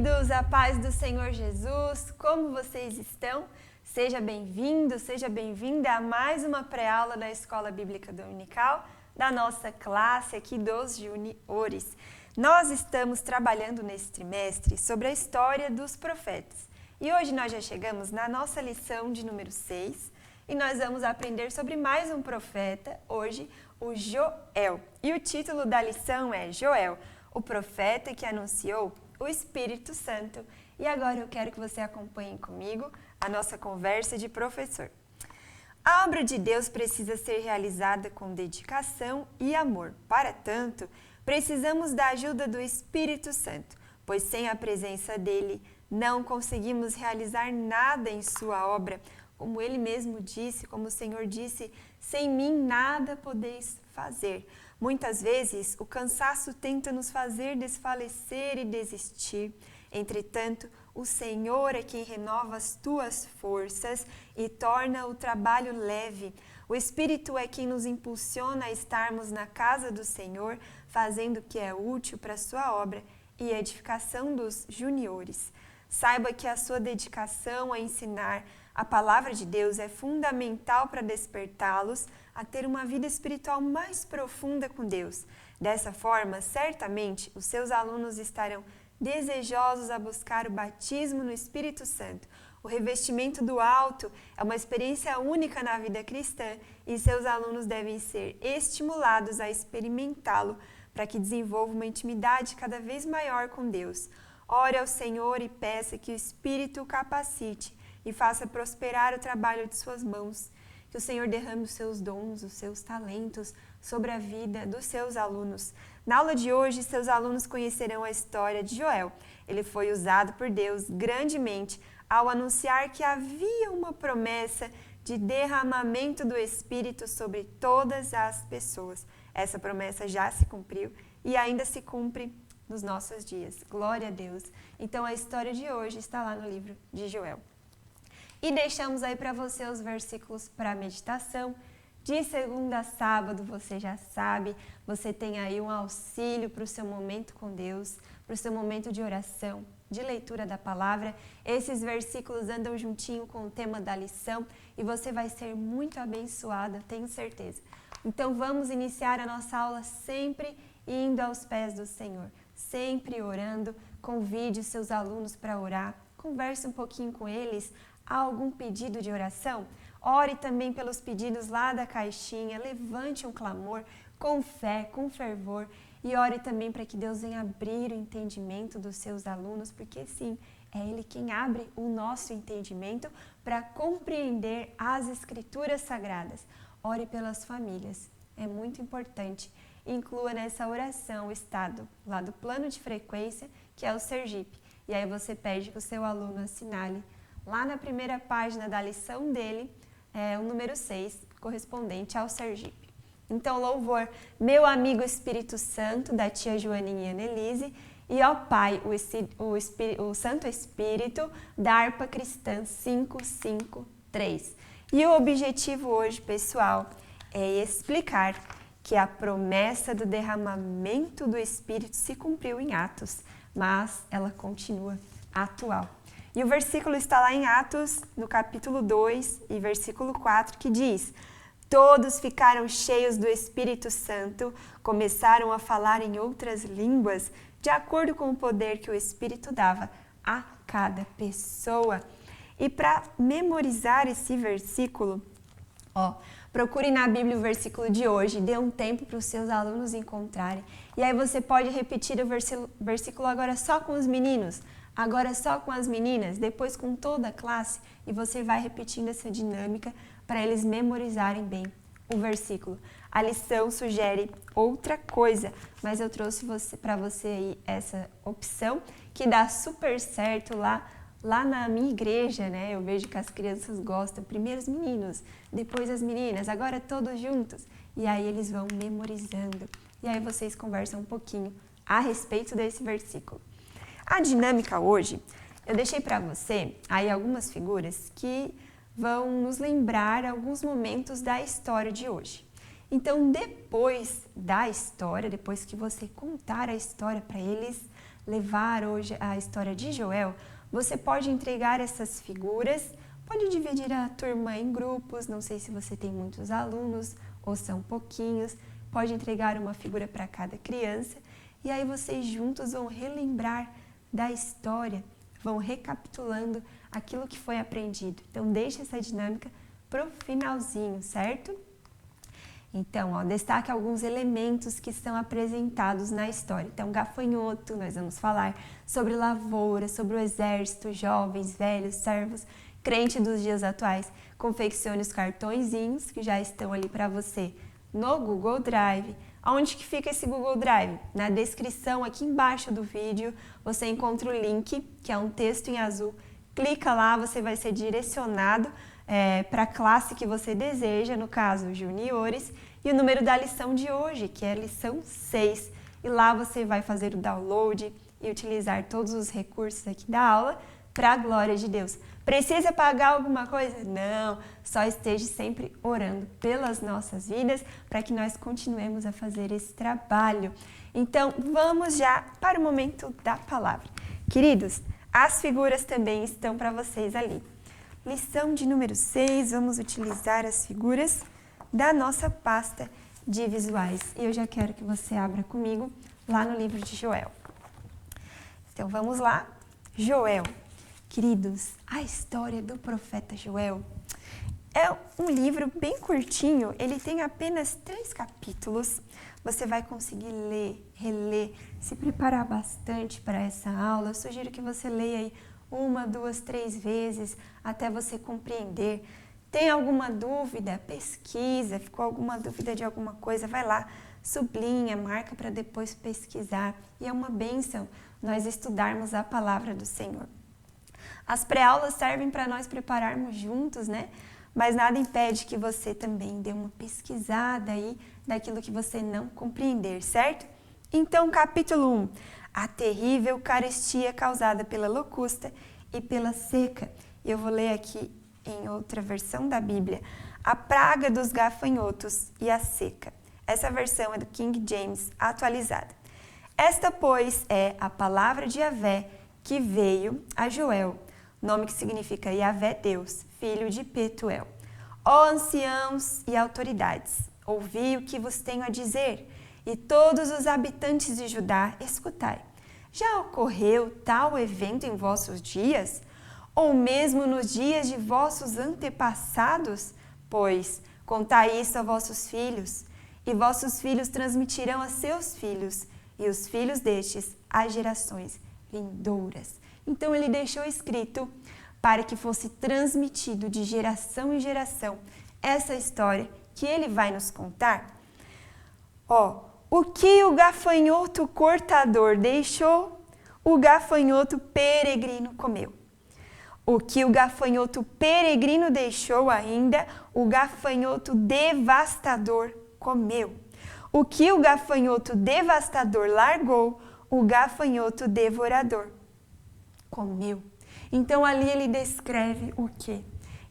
queridos, a paz do Senhor Jesus, como vocês estão? Seja bem-vindo, seja bem-vinda a mais uma pré-aula da Escola Bíblica Dominical, da nossa classe aqui dos juniores. Nós estamos trabalhando nesse trimestre sobre a história dos profetas. E hoje nós já chegamos na nossa lição de número 6 e nós vamos aprender sobre mais um profeta, hoje o Joel. E o título da lição é Joel, o profeta que anunciou o Espírito Santo. E agora eu quero que você acompanhe comigo a nossa conversa de professor. A obra de Deus precisa ser realizada com dedicação e amor. Para tanto, precisamos da ajuda do Espírito Santo, pois sem a presença dele não conseguimos realizar nada em sua obra. Como ele mesmo disse, como o Senhor disse, sem mim nada podeis fazer. Muitas vezes o cansaço tenta nos fazer desfalecer e desistir. Entretanto, o Senhor é quem renova as tuas forças e torna o trabalho leve. O Espírito é quem nos impulsiona a estarmos na casa do Senhor, fazendo o que é útil para a sua obra e a edificação dos juniores. Saiba que a sua dedicação a ensinar a palavra de Deus é fundamental para despertá-los a ter uma vida espiritual mais profunda com Deus. Dessa forma, certamente, os seus alunos estarão desejosos a buscar o batismo no Espírito Santo. O revestimento do alto é uma experiência única na vida cristã e seus alunos devem ser estimulados a experimentá-lo para que desenvolvam uma intimidade cada vez maior com Deus. Ore ao Senhor e peça que o Espírito o capacite e faça prosperar o trabalho de suas mãos. Que o Senhor derrame os seus dons, os seus talentos sobre a vida dos seus alunos. Na aula de hoje, seus alunos conhecerão a história de Joel. Ele foi usado por Deus grandemente ao anunciar que havia uma promessa de derramamento do Espírito sobre todas as pessoas. Essa promessa já se cumpriu e ainda se cumpre nos nossos dias. Glória a Deus! Então a história de hoje está lá no livro de Joel. E deixamos aí para você os versículos para meditação. De segunda a sábado, você já sabe, você tem aí um auxílio para o seu momento com Deus, para o seu momento de oração, de leitura da palavra. Esses versículos andam juntinho com o tema da lição e você vai ser muito abençoada, tenho certeza. Então vamos iniciar a nossa aula sempre indo aos pés do Senhor, sempre orando. Convide os seus alunos para orar, converse um pouquinho com eles. Há algum pedido de oração? Ore também pelos pedidos lá da caixinha, levante um clamor com fé, com fervor e ore também para que Deus venha abrir o entendimento dos seus alunos, porque sim, é Ele quem abre o nosso entendimento para compreender as Escrituras Sagradas. Ore pelas famílias, é muito importante. Inclua nessa oração o estado lá do plano de frequência, que é o Sergipe. E aí você pede que o seu aluno assinale lá na primeira página da lição dele, o número 6, correspondente ao Sergipe. Então, louvor, meu amigo Espírito Santo, da tia Joaninha e Annelise, e ó Pai, o Santo Espírito, da harpa cristã 553. E o objetivo hoje, pessoal, é explicar que a promessa do derramamento do Espírito se cumpriu em Atos, mas ela continua atual. E o versículo está lá em Atos, no capítulo 2 e versículo 4, que diz: todos ficaram cheios do Espírito Santo, começaram a falar em outras línguas, de acordo com o poder que o Espírito dava a cada pessoa. E para memorizar esse versículo, procure na Bíblia o versículo de hoje, dê um tempo para os seus alunos encontrarem. E aí você pode repetir o versículo agora só com os meninos, agora só com as meninas, depois com toda a classe, e você vai repetindo essa dinâmica para eles memorizarem bem o versículo. A lição sugere outra coisa, mas eu trouxe para você aí essa opção que dá super certo lá na minha igreja, né? Eu vejo que as crianças gostam, primeiro os meninos, depois as meninas, agora todos juntos. E aí eles vão memorizando. E aí vocês conversam um pouquinho a respeito desse versículo. A dinâmica hoje, eu deixei para você aí algumas figuras que vão nos lembrar alguns momentos da história de hoje. Então, depois da história, depois que você contar a história para eles, levar hoje a história de Joel, você pode entregar essas figuras, pode dividir a turma em grupos, não sei se você tem muitos alunos ou são pouquinhos, pode entregar uma figura para cada criança e aí vocês juntos vão relembrar da história, vão recapitulando aquilo que foi aprendido. Então, deixe essa dinâmica para o finalzinho, certo? Então, destaque alguns elementos que são apresentados na história. Então, gafanhoto, nós vamos falar sobre lavoura, sobre o exército, jovens, velhos, servos, crente dos dias atuais. Confeccione os cartõezinhos que já estão ali para você no Google Drive. Onde que fica esse Google Drive? Na descrição aqui embaixo do vídeo, você encontra o link, que é um texto em azul. Clica lá, você vai ser direcionado para a classe que você deseja, no caso, juniores, e o número da lição de hoje, que é a lição 6. E lá você vai fazer o download e utilizar todos os recursos aqui da aula para a glória de Deus. Precisa pagar alguma coisa? Não, só esteja sempre orando pelas nossas vidas para que nós continuemos a fazer esse trabalho. Então, vamos já para o momento da palavra. Queridos, as figuras também estão para vocês ali. Lição de número 6, vamos utilizar as figuras da nossa pasta de visuais. E eu já quero que você abra comigo lá no livro de Joel. Então, vamos lá. Joel. Queridos, a história do profeta Joel é um livro bem curtinho, ele tem apenas 3 capítulos. Você vai conseguir ler, reler, se preparar bastante para essa aula. Eu sugiro que você leia aí 1, 2, 3 vezes até você compreender. Tem alguma dúvida? Pesquisa. Ficou alguma dúvida de alguma coisa? Vai lá, sublinha, marca para depois pesquisar. E é uma bênção nós estudarmos a palavra do Senhor. As pré-aulas servem para nós prepararmos juntos, né? Mas nada impede que você também dê uma pesquisada aí daquilo que você não compreender, certo? Então, capítulo 1. A terrível carestia causada pela locusta e pela seca. Eu vou ler aqui em outra versão da Bíblia. A praga dos gafanhotos e a seca. Essa versão é do King James atualizada. Esta, pois, é a palavra de Yahvé que veio a Joel, nome que significa Yahvé Deus, filho de Petuel. Ó anciãos e autoridades, ouvi o que vos tenho a dizer, e todos os habitantes de Judá, escutai. Já ocorreu tal evento em vossos dias? Ou mesmo nos dias de vossos antepassados? Pois contai isso a vossos filhos, e vossos filhos transmitirão a seus filhos, e os filhos destes às gerações vindouras. Então ele deixou escrito para que fosse transmitido de geração em geração essa história que ele vai nos contar. O que o gafanhoto cortador deixou, o gafanhoto peregrino comeu. O que o gafanhoto peregrino deixou ainda, o gafanhoto devastador comeu. O que o gafanhoto devastador largou, o gafanhoto devorador comeu. Então ali ele descreve o quê?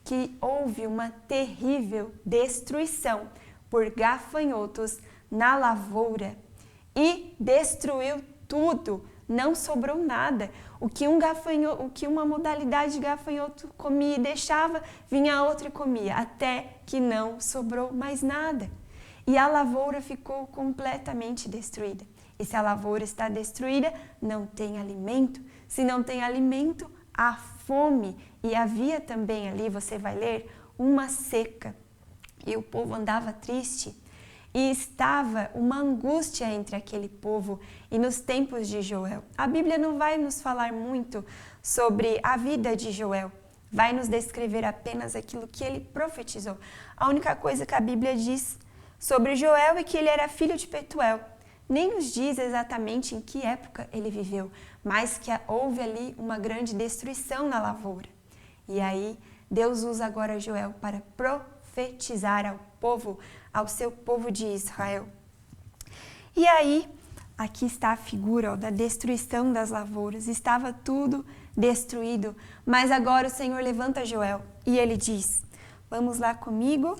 Que houve uma terrível destruição por gafanhotos na lavoura e destruiu tudo, não sobrou nada. O que uma modalidade de gafanhoto comia e deixava, vinha a outra e comia, até que não sobrou mais nada. E a lavoura ficou completamente destruída. E se a lavoura está destruída, não tem alimento. Se não tem alimento, há fome. E havia também ali, você vai ler, uma seca. E o povo andava triste. E estava uma angústia entre aquele povo e nos tempos de Joel. A Bíblia não vai nos falar muito sobre a vida de Joel. Vai nos descrever apenas aquilo que ele profetizou. A única coisa que a Bíblia diz sobre Joel é que ele era filho de Petuel. Nem nos diz exatamente em que época ele viveu, mas que houve ali uma grande destruição na lavoura. E aí, Deus usa agora Joel para profetizar ao povo, ao seu povo de Israel. E aí, aqui está a figura da destruição das lavouras. Estava tudo destruído, mas agora o Senhor levanta Joel e ele diz, vamos lá comigo,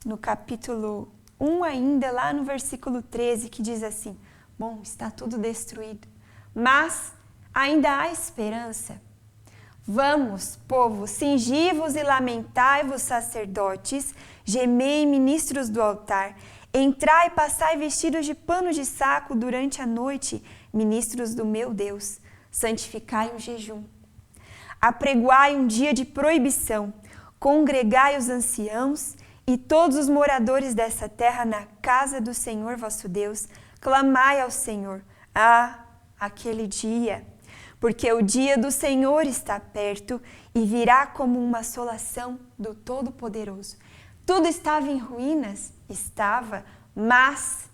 no capítulo 1 ainda, lá no versículo 13, que diz assim, bom, está tudo destruído, mas ainda há esperança. Vamos, povo, cingi-vos e lamentai-vos, sacerdotes, gemei, ministros do altar. Entrai e passai vestidos de pano de saco durante a noite, ministros do meu Deus. Santificai um jejum. Apregoai um dia de proibição. Congregai os anciãos e todos os moradores dessa terra na casa do Senhor vosso Deus. Clamai ao Senhor. Aquele dia. Porque o dia do Senhor está perto e virá como uma assolação do Todo-Poderoso. Tudo estava em ruínas? Estava, mas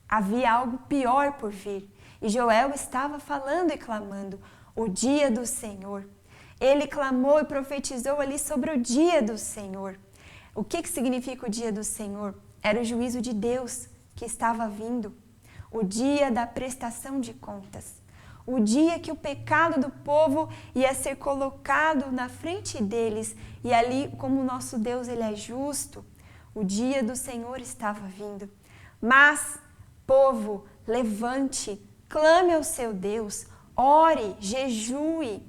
havia algo pior por vir. E Joel estava falando e clamando, o dia do Senhor. Ele clamou e profetizou ali sobre o dia do Senhor. O que significa o dia do Senhor? Era o juízo de Deus que estava vindo. O dia da prestação de contas. O dia que o pecado do povo ia ser colocado na frente deles. E ali, como o nosso Deus ele é justo, o dia do Senhor estava vindo. Mas, povo, levante, clame ao seu Deus, ore, jejue.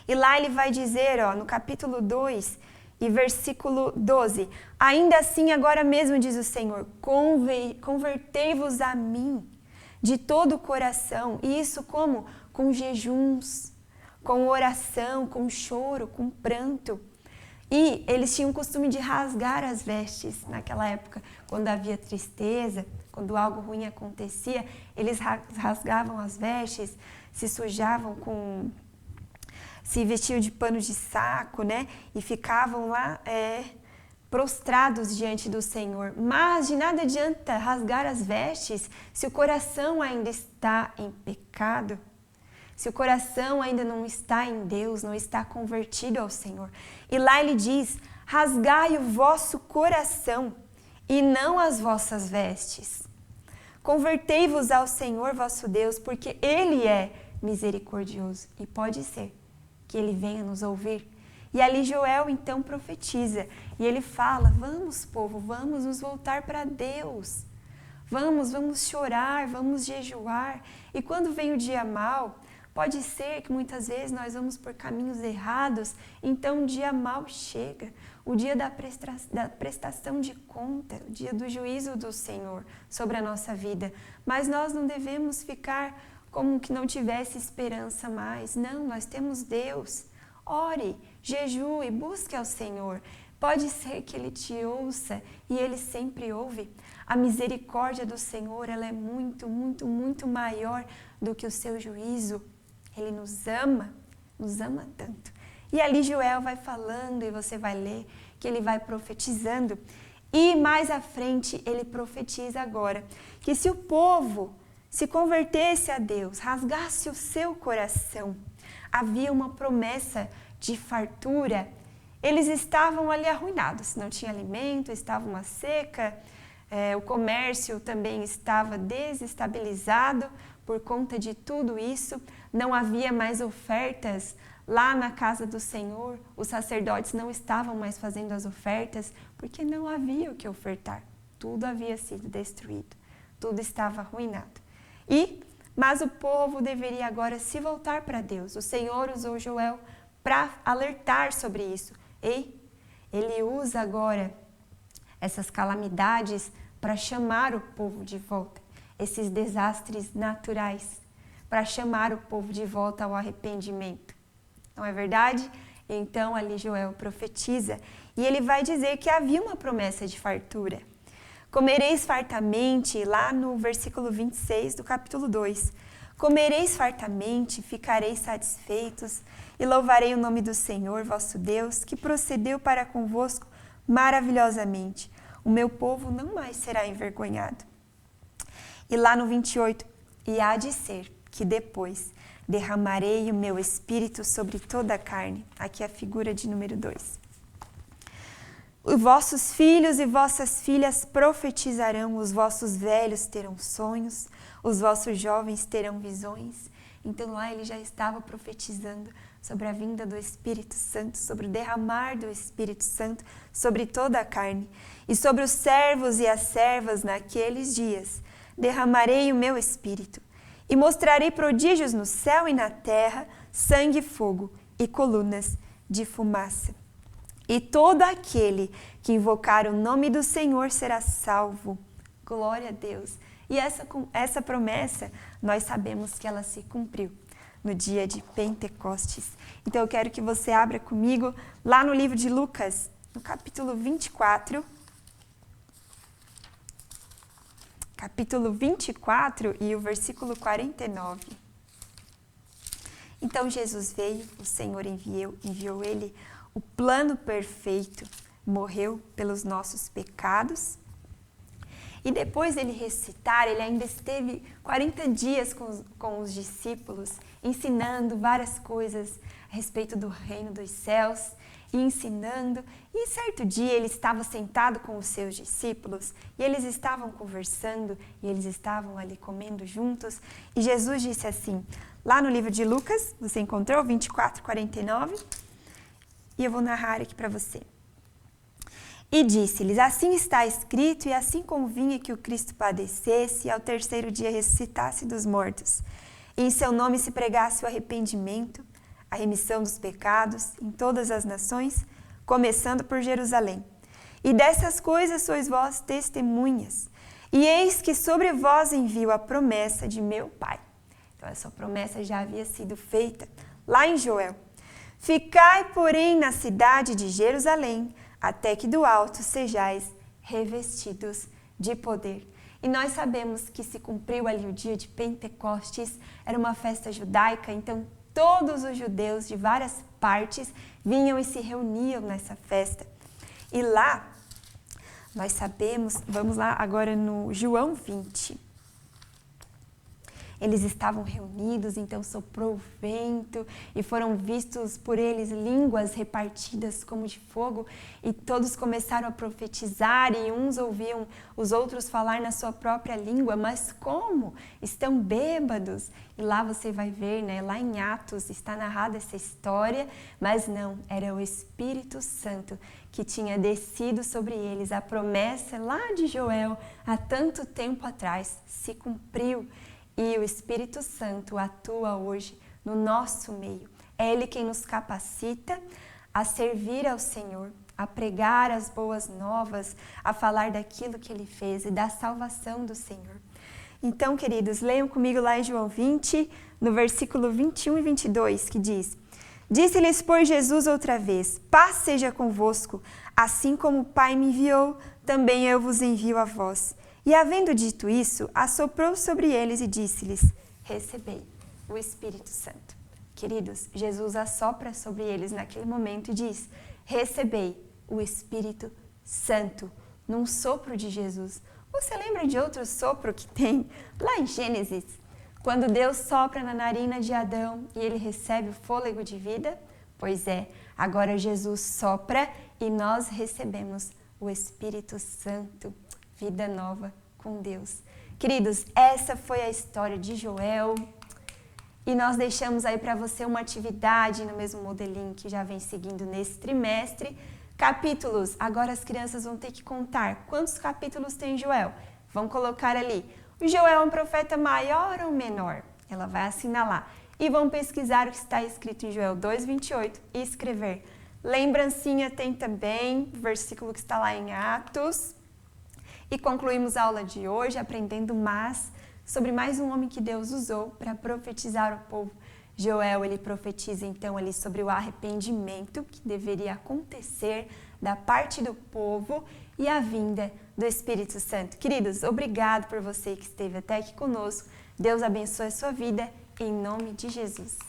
E lá ele vai dizer, no capítulo 2 e versículo 12, ainda assim agora mesmo diz o Senhor, convertei-vos a mim de todo o coração. E isso como? Com jejuns, com oração, com choro, com pranto. E eles tinham o costume de rasgar as vestes naquela época, quando havia tristeza, quando algo ruim acontecia, eles rasgavam as vestes, se sujavam se vestiam de pano de saco, né? E ficavam lá prostrados diante do Senhor. Mas de nada adianta rasgar as vestes se o coração ainda está em pecado, se o coração ainda não está em Deus, não está convertido ao Senhor. E lá ele diz, rasgai o vosso coração e não as vossas vestes. Convertei-vos ao Senhor vosso Deus, porque Ele é misericordioso e pode ser que Ele venha nos ouvir. E ali Joel então profetiza e ele fala, vamos povo, vamos nos voltar para Deus. Vamos chorar, vamos jejuar. E quando vem o dia mau, pode ser que muitas vezes nós vamos por caminhos errados, então o dia mau chega, o dia da prestação de conta, o dia do juízo do Senhor sobre a nossa vida. Mas nós não devemos ficar como que não tivesse esperança mais. Não, nós temos Deus. Ore, jejue, busque ao Senhor. Pode ser que Ele te ouça e Ele sempre ouve. A misericórdia do Senhor, ela é muito, muito, muito maior do que o seu juízo. Ele nos ama tanto. E ali Joel vai falando e você vai ler que ele vai profetizando. E mais à frente ele profetiza agora que se o povo se convertesse a Deus, rasgasse o seu coração, havia uma promessa de fartura. Eles estavam ali arruinados, não tinha alimento, estava uma seca, o comércio também estava desestabilizado por conta de tudo isso, não havia mais ofertas lá na casa do Senhor, os sacerdotes não estavam mais fazendo as ofertas, porque não havia o que ofertar, tudo havia sido destruído, tudo estava arruinado. Mas o povo deveria agora se voltar para Deus. O Senhor usou Joel para alertar sobre isso. Ele usa agora essas calamidades para chamar o povo de volta, esses desastres naturais, para chamar o povo de volta ao arrependimento. Não é verdade? Então ali Joel profetiza e ele vai dizer que havia uma promessa de fartura. Comereis fartamente, lá no versículo 26 do capítulo 2. Comereis fartamente, ficareis satisfeitos e louvarei o nome do Senhor, vosso Deus, que procedeu para convosco maravilhosamente. O meu povo não mais será envergonhado. E lá no 28, e há de ser que depois derramarei o meu espírito sobre toda a carne. Aqui é a figura de número 2. Os vossos filhos e vossas filhas profetizarão, os vossos velhos terão sonhos, os vossos jovens terão visões. Então lá ele já estava profetizando sobre a vinda do Espírito Santo, sobre o derramar do Espírito Santo sobre toda a carne. E sobre os servos e as servas naqueles dias derramarei o meu Espírito, E mostrarei prodígios no céu e na terra, sangue e fogo, e colunas de fumaça. E todo aquele que invocar o nome do Senhor será salvo. Glória a Deus. E essa promessa, nós sabemos que ela se cumpriu no dia de Pentecostes. Então eu quero que você abra comigo lá no livro de Lucas, no capítulo 24. Capítulo 24 e o versículo 49. Então Jesus veio, o Senhor enviou ele o plano perfeito, morreu pelos nossos pecados. E depois dele ressuscitar, ele ainda esteve 40 dias com os discípulos, ensinando várias coisas a respeito do reino dos céus, e ensinando. E certo dia ele estava sentado com os seus discípulos, e eles estavam conversando, e eles estavam ali comendo juntos, e Jesus disse assim, lá no livro de Lucas, você encontrou 24, 49, e eu vou narrar aqui para você. E disse-lhes, assim está escrito, e assim convinha que o Cristo padecesse e ao terceiro dia ressuscitasse dos mortos. E em seu nome se pregasse o arrependimento, a remissão dos pecados em todas as nações, começando por Jerusalém. E dessas coisas sois vós testemunhas. E eis que sobre vós envio a promessa de meu Pai. Então essa promessa já havia sido feita lá em Joel. Ficai, porém, na cidade de Jerusalém, até que do alto sejais revestidos de poder. E nós sabemos que se cumpriu ali o dia de Pentecostes, era uma festa judaica, então todos os judeus de várias partes vinham e se reuniam nessa festa. E lá, nós sabemos, vamos lá agora no João 20. Eles estavam reunidos, então soprou o vento e foram vistos por eles línguas repartidas como de fogo e todos começaram a profetizar e uns ouviam os outros falar na sua própria língua, mas como? Estão bêbados. E lá você vai ver, né? Lá em Atos está narrada essa história, mas não, era o Espírito Santo que tinha descido sobre eles. A promessa lá de Joel, há tanto tempo atrás, se cumpriu. E o Espírito Santo atua hoje no nosso meio. É Ele quem nos capacita a servir ao Senhor, a pregar as boas novas, a falar daquilo que Ele fez e da salvação do Senhor. Então, queridos, leiam comigo lá em João 20, no versículo 21 e 22, que diz: Disse-lhes, pois, Jesus outra vez, paz seja convosco, assim como o Pai me enviou, também eu vos envio a vós. E havendo dito isso, assoprou sobre eles e disse-lhes, recebei o Espírito Santo. Queridos, Jesus assopra sobre eles naquele momento e diz, recebei o Espírito Santo, num sopro de Jesus. Você lembra de outro sopro que tem lá em Gênesis? Quando Deus sopra na narina de Adão e ele recebe o fôlego de vida? Pois é, agora Jesus sopra e nós recebemos o Espírito Santo. Vida nova com Deus. Queridos, essa foi a história de Joel e nós deixamos aí para você uma atividade no mesmo modelinho que já vem seguindo nesse trimestre. Capítulos, agora as crianças vão ter que contar quantos capítulos tem Joel. Vão colocar ali, o Joel é um profeta maior ou menor? Ela vai assinalar. E vão pesquisar o que está escrito em Joel 2:28 e escrever. Lembrancinha tem também, versículo que está lá em Atos. E concluímos a aula de hoje aprendendo mais sobre mais um homem que Deus usou para profetizar o povo. Joel, ele profetiza então ali sobre o arrependimento que deveria acontecer da parte do povo e a vinda do Espírito Santo. Queridos, obrigado por você que esteve até aqui conosco. Deus abençoe a sua vida em nome de Jesus.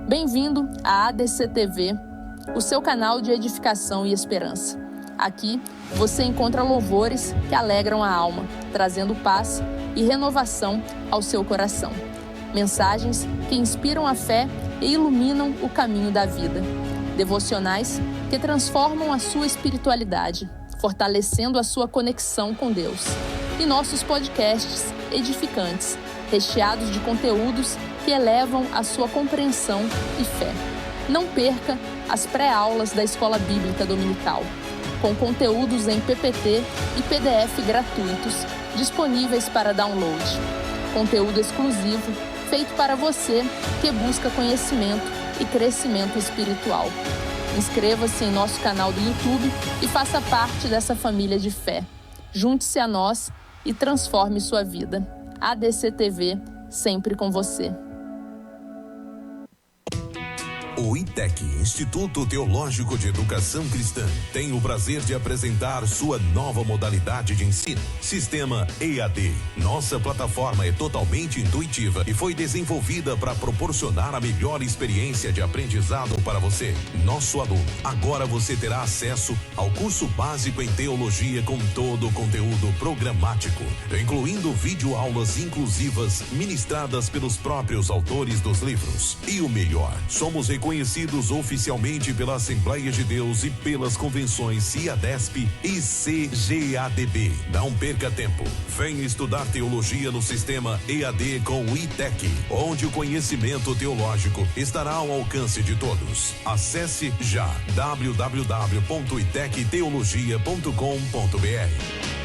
Bem-vindo à ADC TV, o seu canal de edificação e esperança. Aqui você encontra louvores que alegram a alma, trazendo paz e renovação ao seu coração. Mensagens que inspiram a fé e iluminam o caminho da vida. devocionais que transformam a sua espiritualidade, fortalecendo a sua conexão com Deus. E nossos podcasts edificantes, recheados de conteúdos que elevam a sua compreensão e fé. Não perca as pré-aulas da Escola Bíblica Dominical, com conteúdos em PPT e PDF gratuitos, disponíveis para download. Conteúdo exclusivo, feito para você que busca conhecimento e crescimento espiritual. Inscreva-se em nosso canal do YouTube e faça parte dessa família de fé. Junte-se a nós e transforme sua vida. ADC-TV, sempre com você. O ITEC, Instituto Teológico de Educação Cristã, tem o prazer de apresentar sua nova modalidade de ensino, Sistema EAD. Nossa plataforma é totalmente intuitiva e foi desenvolvida para proporcionar a melhor experiência de aprendizado para você, nosso aluno. Agora você terá acesso ao curso básico em teologia com todo o conteúdo programático, incluindo videoaulas inclusivas ministradas pelos próprios autores dos livros. E o melhor, somos reconhecidos oficialmente pela Assembleia de Deus e pelas convenções CIADESP e CGADB. Não perca tempo. Venha estudar teologia no sistema EAD com o ITEC, onde o conhecimento teológico estará ao alcance de todos. Acesse já www.itecteologia.com.br.